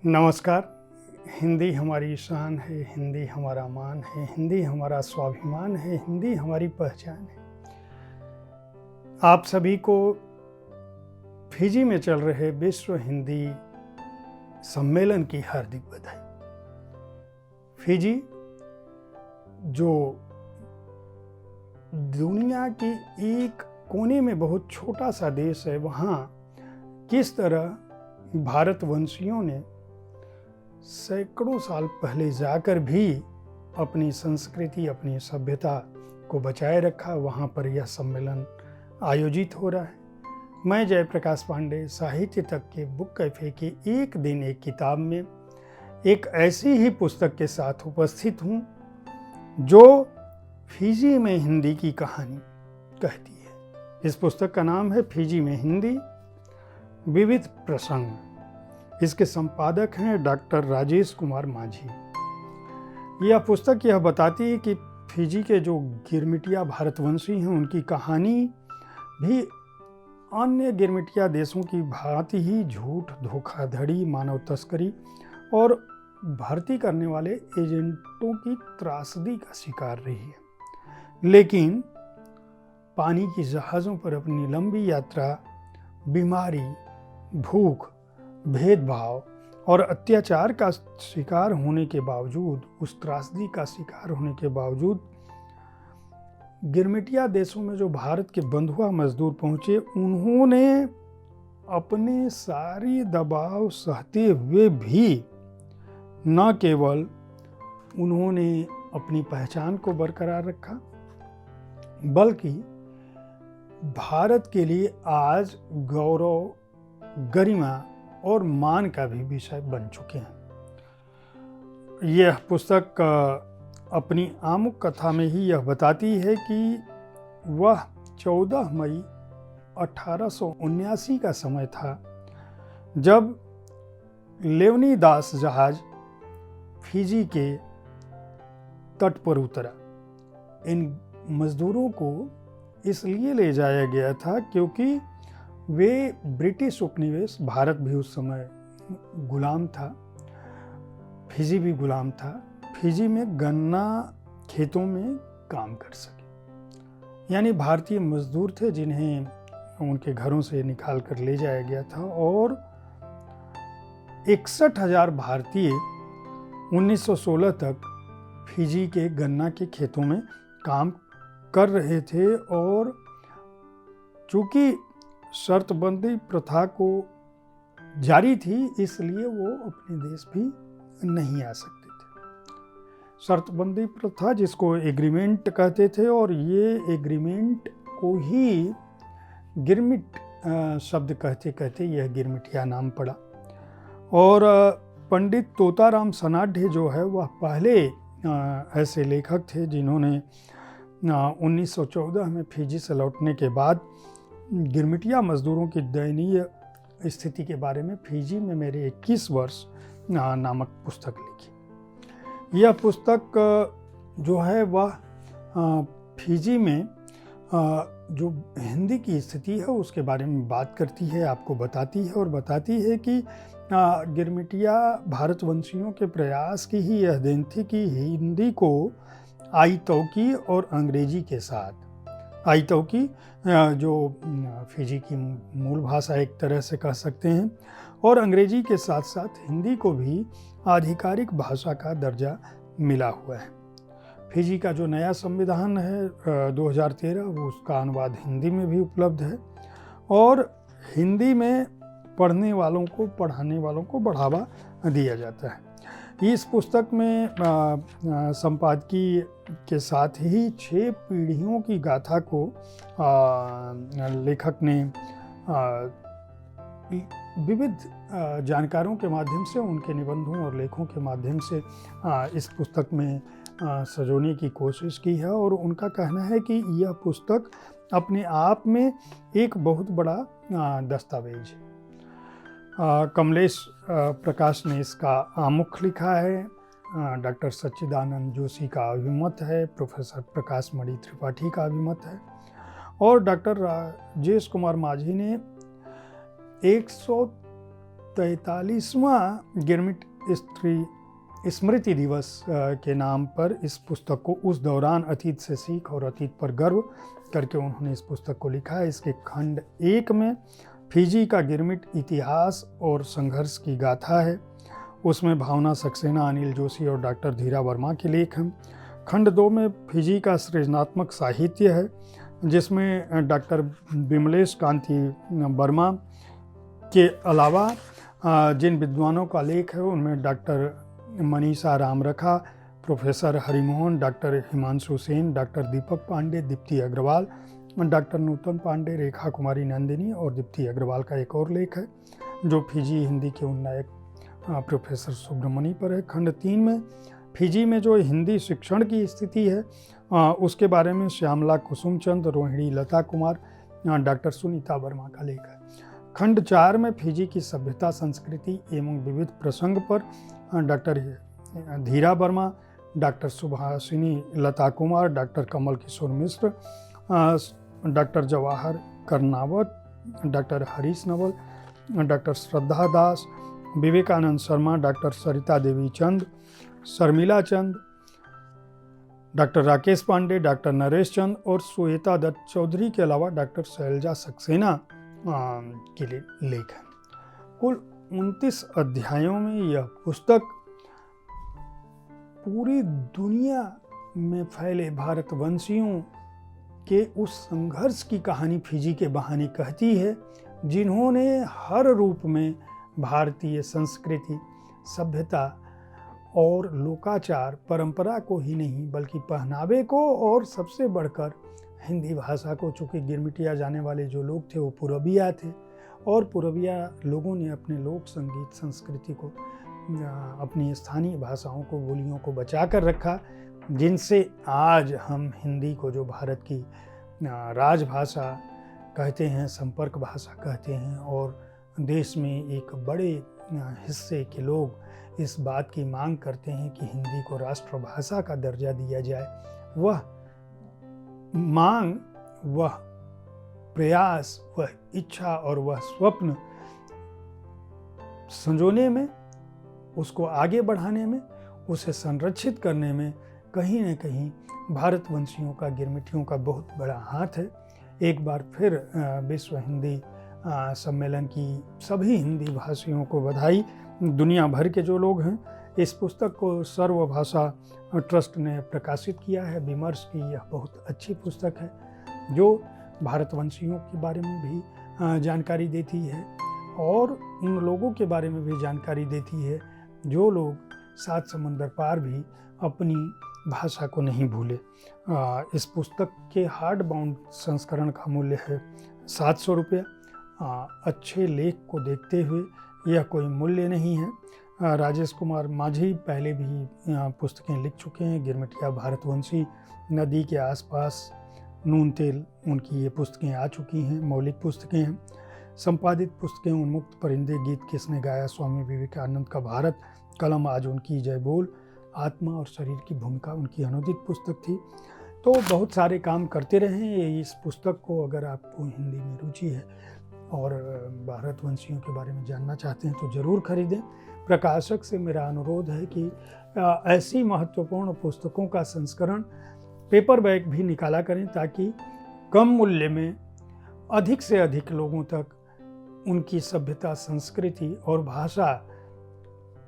नमस्कार। हिंदी हमारी शान है, हिंदी हमारा मान है, हिंदी हमारा स्वाभिमान है, हिंदी हमारी पहचान है। आप सभी को फिजी में चल रहे विश्व हिंदी सम्मेलन की हार्दिक बधाई। फिजी जो दुनिया के एक कोने में बहुत छोटा सा देश है, वहाँ किस तरह भारतवंशियों ने सैकड़ों साल पहले जाकर भी अपनी संस्कृति, अपनी सभ्यता को बचाए रखा। वहाँ पर यह सम्मेलन आयोजित हो रहा है। मैं जयप्रकाश पांडे साहित्य तक के बुक कैफे के एक दिन एक किताब में एक ऐसी ही पुस्तक के साथ उपस्थित हूँ जो फिजी में हिंदी की कहानी कहती है। इस पुस्तक का नाम है फिजी में हिंदी, विविध प्रसंग। इसके संपादक हैं डॉक्टर राजेश कुमार माझी। यह पुस्तक यह बताती है कि फिजी के जो गिरमिटिया भारतवंशी हैं, उनकी कहानी भी अन्य गिरमिटिया देशों की भांति ही झूठ, धोखाधड़ी, मानव तस्करी और भर्ती करने वाले एजेंटों की त्रासदी का शिकार रही है। लेकिन पानी की जहाज़ों पर अपनी लंबी यात्रा, बीमारी, भूख, भेदभाव और अत्याचार का शिकार होने के बावजूद, उस त्रासदी का शिकार होने के बावजूद, गिरमिटिया देशों में जो भारत के बंधुआ मजदूर पहुंचे, उन्होंने अपने सारी दबाव सहते हुए भी न केवल उन्होंने अपनी पहचान को बरकरार रखा, बल्कि भारत के लिए आज गौरव, गरिमा और मान का भी विषय बन चुके हैं। यह पुस्तक अपनी आमुख कथा में ही यह बताती है कि वह 14 मई 1879 का समय था जब लेवनीदास जहाज फिजी के तट पर उतरा। इन मजदूरों को इसलिए ले जाया गया था क्योंकि वे ब्रिटिश उपनिवेश, भारत भी उस समय गुलाम था, फिजी भी गुलाम था, फिजी में गन्ना खेतों में काम कर सके। यानी भारतीय मजदूर थे जिन्हें उनके घरों से निकाल कर ले जाया गया था। और 61,000 भारतीय 1916 तक फिजी के गन्ना के खेतों में काम कर रहे थे। और चूंकि शर्तबंदी प्रथा को जारी थी, इसलिए वो अपने देश भी नहीं आ सकते थे। शर्तबंदी प्रथा जिसको एग्रीमेंट कहते थे, और ये एग्रीमेंट को ही गिरमिट शब्द कहते कहते यह गिरमिटिया नाम पड़ा। और पंडित तोताराम सनाढे जो है, वह पहले ऐसे लेखक थे जिन्होंने 1914 में फिजी से लौटने के बाद गिरमिटिया मजदूरों की दयनीय स्थिति के बारे में फिजी में मेरे 21 वर्ष नामक पुस्तक लिखी। यह पुस्तक जो है वह फिजी में जो हिंदी की स्थिति है उसके बारे में बात करती है, आपको बताती है और बताती है कि गिरमिटिया भारतवंशियों के प्रयास की ही यह देन थी कि हिंदी को आईतौकी और अंग्रेजी के साथ, आईतौकी जो फिजी की मूल भाषा एक तरह से कह सकते हैं, और अंग्रेजी के साथ साथ हिंदी को भी आधिकारिक भाषा का दर्जा मिला हुआ है। फिजी का जो नया संविधान है 2013, वो उसका अनुवाद हिंदी में भी उपलब्ध है। और हिंदी में पढ़ने वालों को, पढ़ाने वालों को बढ़ावा दिया जाता है। इस पुस्तक में संपादकीय के साथ ही 6 पीढ़ियों की गाथा को लेखक ने विविध जानकारों के माध्यम से, उनके निबंधों और लेखों के माध्यम से इस पुस्तक में सजोने की कोशिश की है। और उनका कहना है कि यह पुस्तक अपने आप में एक बहुत बड़ा दस्तावेज है। कमलेश प्रकाश ने इसका आमुख लिखा है, डॉक्टर सच्चिदानंद जोशी का अभिमत है, प्रोफेसर प्रकाश मणि त्रिपाठी का अभिमत है, और डॉक्टर राजेश कुमार माझी ने 43वां गिरमिट स्मृति दिवस के नाम पर इस पुस्तक को उस दौरान अतीत से सीख और अतीत पर गर्व करके उन्होंने इस पुस्तक को लिखा है। इसके खंड 1 में फिजी का गिरमिट इतिहास और संघर्ष की गाथा है। उसमें भावना सक्सेना, अनिल जोशी और डॉक्टर धीरा वर्मा के लेख हैं। खंड 2 में फिजी का सृजनात्मक साहित्य है, जिसमें डॉक्टर विमलेश कांति वर्मा के अलावा जिन विद्वानों का लेख है उनमें doctor Manisha Ramrakha, professor Harimohan, doctor Himanshu Sen, doctor Deepak Pandey, Deepti Agarwal, doctor Nutan Pandey, Rekha Kumari Nandini और दीप्ति अग्रवाल का एक और लेख है जो फिजी हिंदी के उन्नायक प्रोफेसर सुब्रमणी पर है। खंड 3 में फिजी में जो हिंदी शिक्षण की स्थिति है उसके बारे में श्यामला कुसुमचंद, रोहिणी लता कुमार, डॉक्टर सुनीता वर्मा का लेख है। खंड 4 में फिजी की सभ्यता, संस्कृति एवं विविध प्रसंग पर doctor Dheera Verma, doctor Subhashini Lata Kumar, doctor Kamal Kishore Mishra, doctor Jawahar Karnavat, doctor Harish Naval, doctor Shraddha Das, Vivekanand Sharma, doctor Sarita Devi Chand, Sharmila Chand, doctor Rakesh Pandey, doctor Naresh Chand और श्वेता दत्त चौधरी के अलावा डॉक्टर शैलजा सक्सेना के लिए लेख है। कुल 29 अध्यायों में यह पुस्तक पूरी दुनिया में फैले भारतवंशियों के उस संघर्ष की कहानी फिजी के बहाने कहती है, जिन्होंने हर रूप में भारतीय संस्कृति, सभ्यता और लोकाचार, परंपरा को ही नहीं बल्कि पहनावे को और सबसे बढ़कर हिंदी भाषा को, चूँकि गिरमिटिया जाने वाले जो लोग थे वो पूर्विया थे और पूर्विया लोगों ने अपने लोक संगीत संस्कृति को, अपनी स्थानीय भाषाओं को, बोलियों को बचा कर रखा, जिनसे आज हम हिंदी को जो भारत की राजभाषा कहते हैं, संपर्क भाषा कहते हैं और देश में एक बड़े हिस्से के लोग इस बात की मांग करते हैं कि हिंदी को राष्ट्रभाषा का दर्जा दिया जाए। वह मांग, वह प्रयास, वह इच्छा और वह स्वप्न संजोने में, उसको आगे बढ़ाने में, उसे संरक्षित करने में कहीं न कहीं भारतवंशियों का, गिरमिटियों का बहुत बड़ा हाथ है। एक बार फिर विश्व हिंदी सम्मेलन की सभी हिंदी भाषियों को बधाई। दुनिया भर के जो लोग हैं, इस पुस्तक को सर्वभाषा ट्रस्ट ने प्रकाशित किया है। विमर्श की यह बहुत अच्छी पुस्तक है जो भारतवंशियों के बारे में भी जानकारी देती है और उन लोगों के बारे में भी जानकारी देती है जो लोग 7 समंदर पार भी अपनी भाषा को नहीं भूले। इस पुस्तक के हार्ड बाउंड संस्करण का मूल्य है 700 रुपये। अच्छे लेख को देखते हुए यह कोई मूल्य नहीं है। राजेश कुमार माझी पहले भी पुस्तकें लिख चुके हैं। गिरमिटिया भारतवंशी, नदी के आसपास, नून तेल, उनकी ये पुस्तकें आ चुकी हैं, मौलिक पुस्तकें हैं। संपादित पुस्तकें उन्मुक्त परिंदे, गीत किसने गाया, स्वामी विवेकानंद का भारत, कलम आज उनकी जय बोल, आत्मा और शरीर की भूमिका उनकी अनुदित पुस्तक थी। तो बहुत सारे काम करते रहे। इस पुस्तक को अगर आपको हिंदी में रुचि है और भारतवंशियों के बारे में जानना चाहते हैं तो ज़रूर खरीदें। प्रकाशक से मेरा अनुरोध है कि ऐसी महत्वपूर्ण पुस्तकों का संस्करण पेपर बैग भी निकाला करें ताकि कम मूल्य में अधिक से अधिक लोगों तक उनकी सभ्यता, संस्कृति और भाषा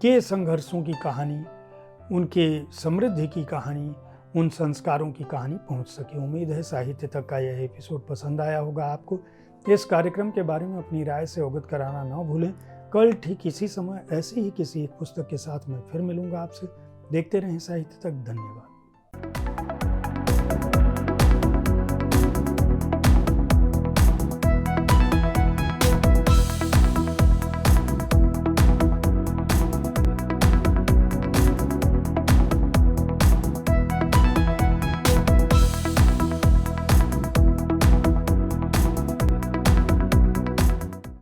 के संघर्षों की कहानी, उनके समृद्धि की कहानी, उन संस्कारों की कहानी पहुंच सके। उम्मीद है साहित्य तक का यह एपिसोड पसंद आया होगा आपको। इस कार्यक्रम के बारे में अपनी राय से अवगत कराना न भूलें। कल ठीक इसी समय ऐसी ही किसी एक पुस्तक के साथ मैं फिर मिलूंगा आपसे। देखते रहें साहित्य तक। धन्यवाद।